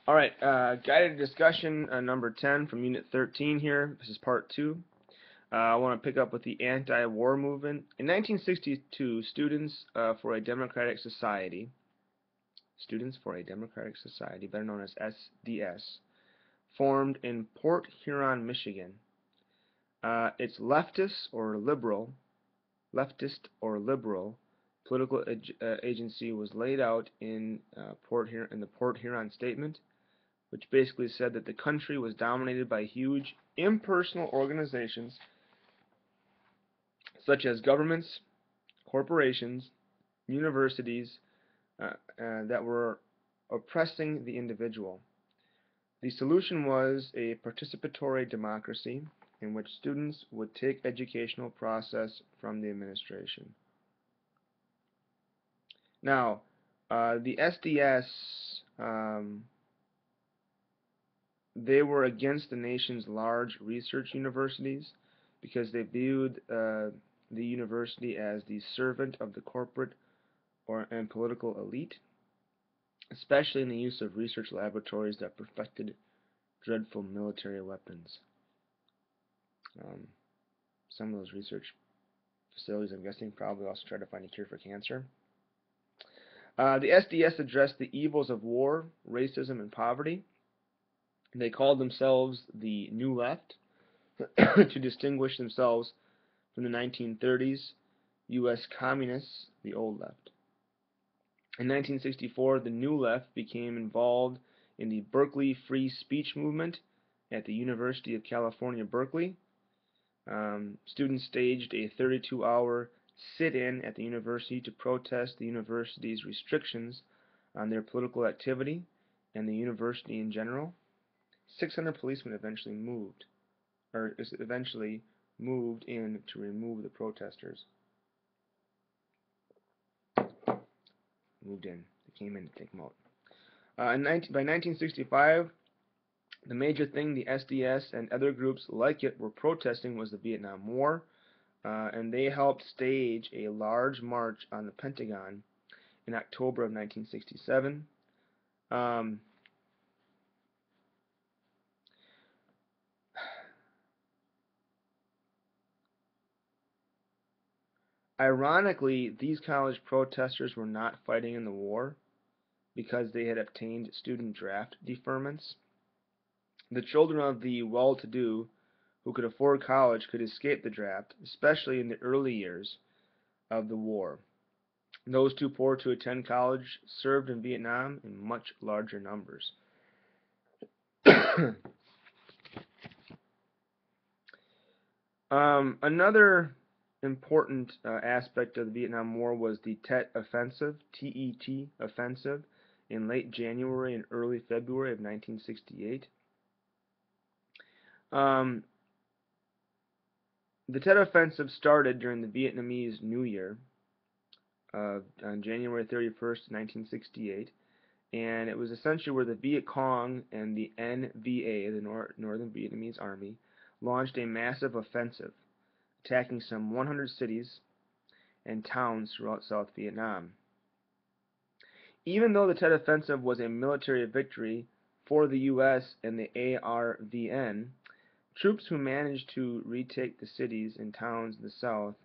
Alright, guided discussion number 10 from Unit 13 here. This is part 2. I want to pick up with the anti-war movement. In 1962, Students for a Democratic Society, better known as SDS, formed in Port Huron, Michigan. Its leftist or liberal political agency was laid out in the Port Huron Statement, which basically said that the country was dominated by huge impersonal organizations such as governments, corporations, universities that were oppressing the individual. The solution was a participatory democracy in which students would take educational process from the administration. Now, the SDS, they were against the nation's large research universities because they viewed the university as the servant of the corporate and political elite, especially in the use of research laboratories that perfected dreadful military weapons. Some of those research facilities, I'm guessing, probably also tried to find a cure for cancer. The SDS addressed the evils of war, racism, and poverty. They called themselves the New Left to distinguish themselves from the 1930s U.S. communists, the Old Left. In 1964, the New Left became involved in the Berkeley Free Speech movement at the University of California, Berkeley. Students staged a 32-hour sit-in at the university to protest the university's restrictions on their political activity and the university in general. 600 policemen eventually moved in to remove the protesters. They came in to take them out. By 1965, the major thing the SDS and other groups like it were protesting was the Vietnam War, and they helped stage a large march on the Pentagon in October of 1967. Ironically, these college protesters were not fighting in the war because they had obtained student draft deferments. The children of the well-to-do who could afford college could escape the draft, especially in the early years of the war. Those too poor to attend college served in Vietnam in much larger numbers. Another important aspect of the Vietnam War was the Tet Offensive, T-E-T Offensive, in late January and early February of 1968. The Tet Offensive started during the Vietnamese New Year on January 31st, 1968, and it was essentially where the Viet Cong and the NVA, the Northern Vietnamese Army, launched a massive offensive, attacking some 100 cities and towns throughout South Vietnam. Even though the Tet Offensive was a military victory for the U.S. and the ARVN, troops who managed to retake the cities and towns in the South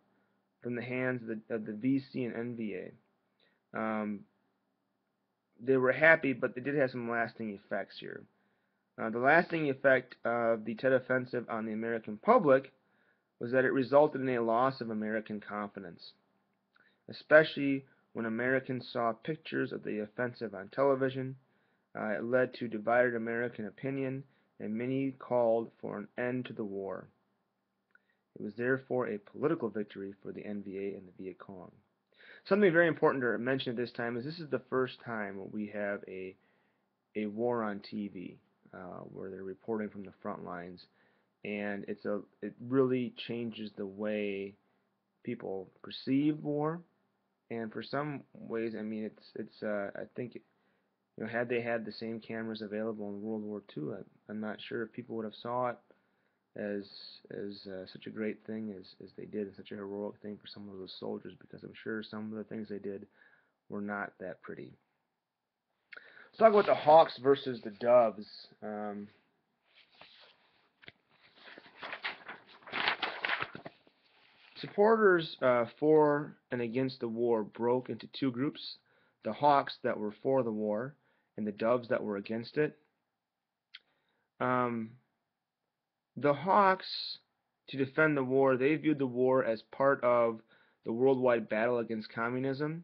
from the hands of the VC and NVA, they were happy, but they did have some lasting effects here. The lasting effect of the Tet Offensive on the American public was that it resulted in a loss of American confidence, especially when Americans saw pictures of the offensive on television. It led to divided American opinion, and many called for an end to the war. It was therefore a political victory for the NVA and the Viet Cong. Something very important to mention at this time is this is the first time we have a war on TV, where they're reporting from the front lines, and it really changes the way people perceive war. And for some ways, I mean, I think, had they had the same cameras available in World War II, I'm not sure if people would have saw it as such a great thing as they did, and such a heroic thing for some of those soldiers, because I'm sure some of the things they did were not that pretty. Let's talk about the Hawks versus the Doves. Supporters for and against the war broke into two groups: the Hawks that were for the war and the Doves that were against it. Um, the Hawks, to defend the war, they viewed the war as part of the worldwide battle against communism.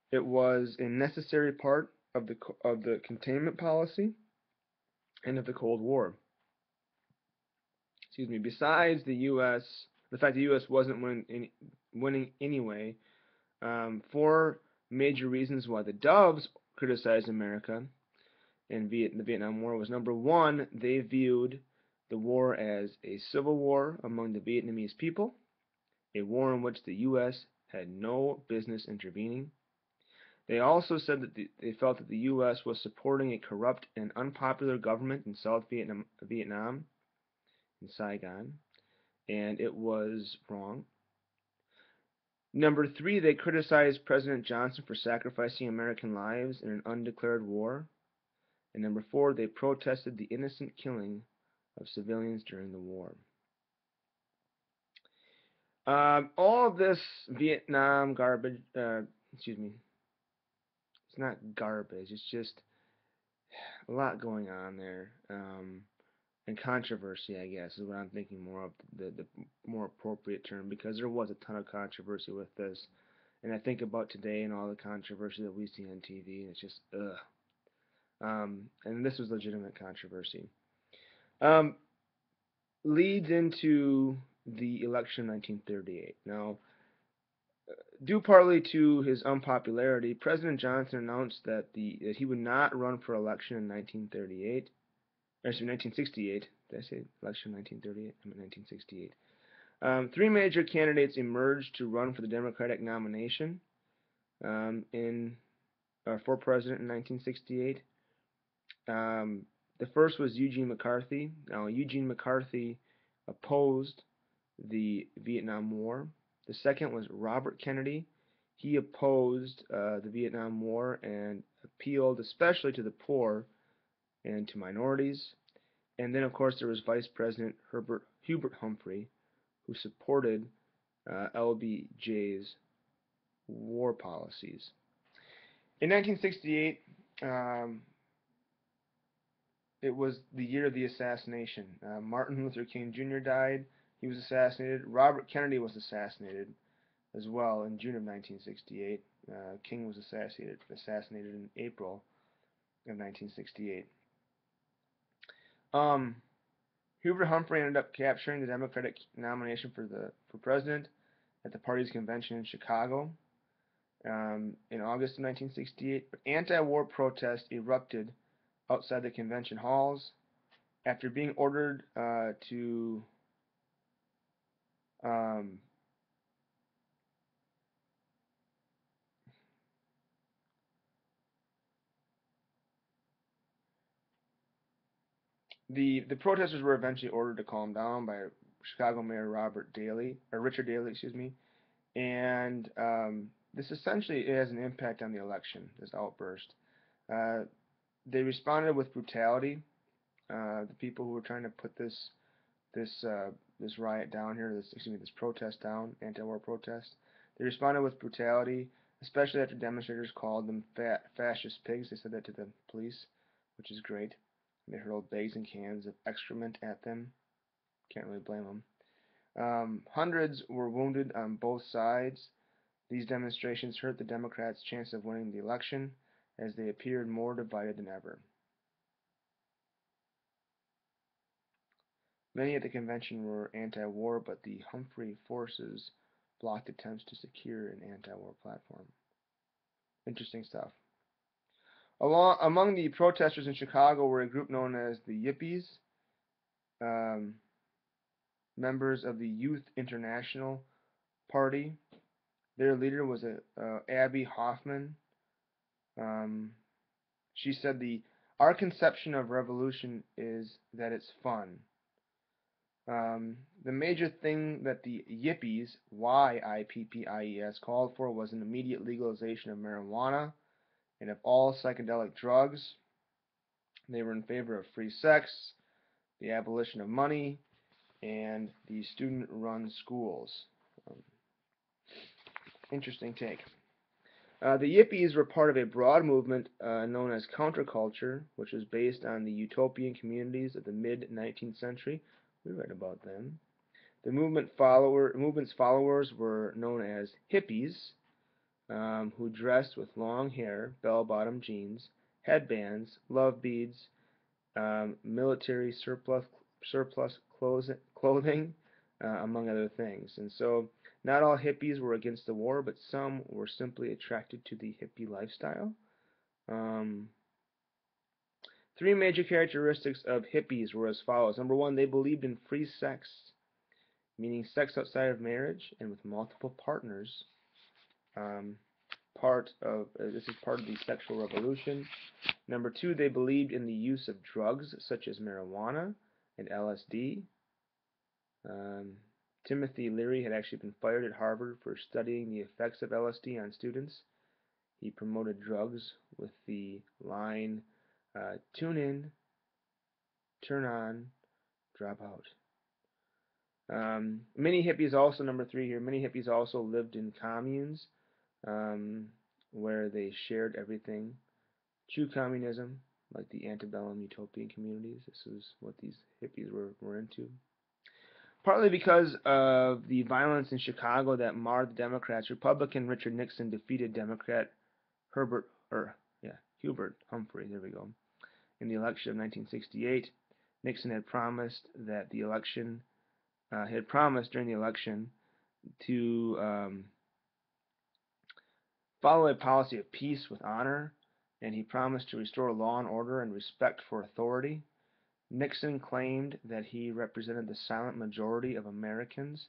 It was a necessary part of the containment policy and of the Cold War. Excuse me. Besides the U.S., the fact the U.S. wasn't winning anyway, four major reasons why the Doves criticized America in the Vietnam War was: number one, they viewed the war as a civil war among the Vietnamese people, a war in which the U.S. had no business intervening. They also said that they felt that the U.S. was supporting a corrupt and unpopular government in South Vietnam, in Saigon, and it was wrong. Number three, they criticized President Johnson for sacrificing American lives in an undeclared war. And number four, they protested the innocent killing of civilians during the war. All of this Vietnam garbage, excuse me, it's not garbage, it's just a lot going on there. And controversy, I guess, is what I'm thinking more of, the more appropriate term, because there was a ton of controversy with this. And I think about today and all the controversy that we see on TV, and it's just, ugh. And this was legitimate controversy. Leads into the election of 1938. Now, due partly to his unpopularity, President Johnson announced that he would not run for election in 1938. Actually, 1968. Did I say election 1938? I meant 1968. Three major candidates emerged to run for the Democratic nomination for president in 1968. The first was Eugene McCarthy. Now, Eugene McCarthy opposed the Vietnam War. The second was Robert Kennedy. He opposed the Vietnam War and appealed especially to the poor and to minorities. And then, of course, there was Vice President Hubert Humphrey, who supported LBJ's war policies. In 1968, it was the year of the assassination. Martin Luther King Jr. died. He was assassinated. Robert Kennedy was assassinated as well in June of 1968. King was assassinated in April of 1968. Hubert Humphrey ended up capturing the Democratic nomination for president at the party's convention in Chicago in August of 1968. But anti-war protests erupted outside the convention halls after being ordered to the protesters were eventually ordered to calm down by Chicago Mayor Richard Daley, excuse me, and this essentially has an impact on the election. This outburst, they responded with brutality. The people who were trying to put this riot down here, this protest down, anti-war protest, they responded with brutality, especially after demonstrators called them fascist pigs. They said that to the police, which is great. They hurled bags and cans of excrement at them. Can't really blame them. Hundreds were wounded on both sides. These demonstrations hurt the Democrats' chance of winning the election, as they appeared more divided than ever. Many at the convention were anti-war, but the Humphrey forces blocked attempts to secure an anti-war platform. Interesting stuff. Among the protesters in Chicago were a group known as the Yippies, members of the Youth International Party. Their leader was Abby Hoffman. She said, our conception of revolution is that it's fun. The major thing that the Yippies, Y-I-P-P-I-E-S, called for was an immediate legalization of marijuana and of all psychedelic drugs. They were in favor of free sex, the abolition of money, and the student-run schools. Um, Interesting take. The Yippies were part of a broad movement known as counterculture, which was based on the utopian communities of the mid-19th century. We read about them. The movement's followers were known as hippies, who dressed with long hair, bell-bottom jeans, headbands, love beads, military surplus clothing, among other things. And so, not all hippies were against the war, but some were simply attracted to the hippie lifestyle. Um, Three major characteristics of hippies were as follows. Number one, they believed in free sex, meaning sex outside of marriage and with multiple partners. Um, this is part of the sexual revolution. Number two, they believed in the use of drugs such as marijuana and LSD. Um, Timothy Leary had actually been fired at Harvard for studying the effects of LSD on students. He promoted drugs with the line, tune in, turn on, drop out. Many hippies also, number three here, many hippies also lived in communes where they shared everything. True communism, like the antebellum utopian communities. This is what these hippies were into. Partly because of the violence in Chicago that marred the Democrats, Republican Richard Nixon defeated Democrat Hubert Humphrey, there we go, in the election of 1968. Nixon had promised that the election, had promised during the election to follow a policy of peace with honor, and he promised to restore law and order and respect for authority. Nixon claimed that he represented the silent majority of Americans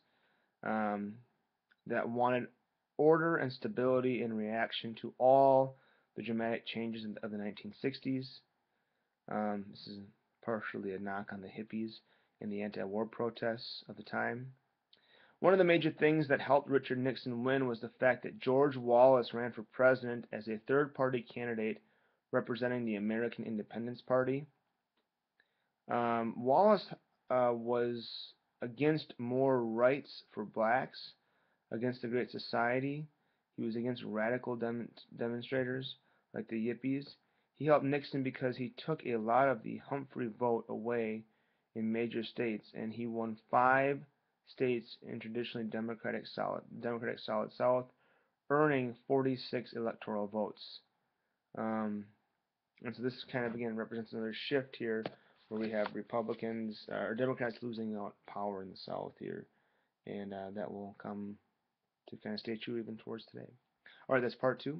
that wanted order and stability in reaction to all the dramatic changes of the 1960s. This is partially a knock on the hippies and the anti-war protests of the time. One of the major things that helped Richard Nixon win was the fact that George Wallace ran for president as a third-party candidate representing the American Independence Party. Wallace was against more rights for blacks, against the Great Society. He was against radical demonstrators like the Yippies. He helped Nixon because he took a lot of the Humphrey vote away in major states, and he won 5 states in traditionally Democratic Solid South, earning 46 electoral votes. And so this kind of, again, represents another shift here where we have Republicans, or Democrats losing out power in the South here. And that will come to kind of stay true even towards today. All right, that's part 2.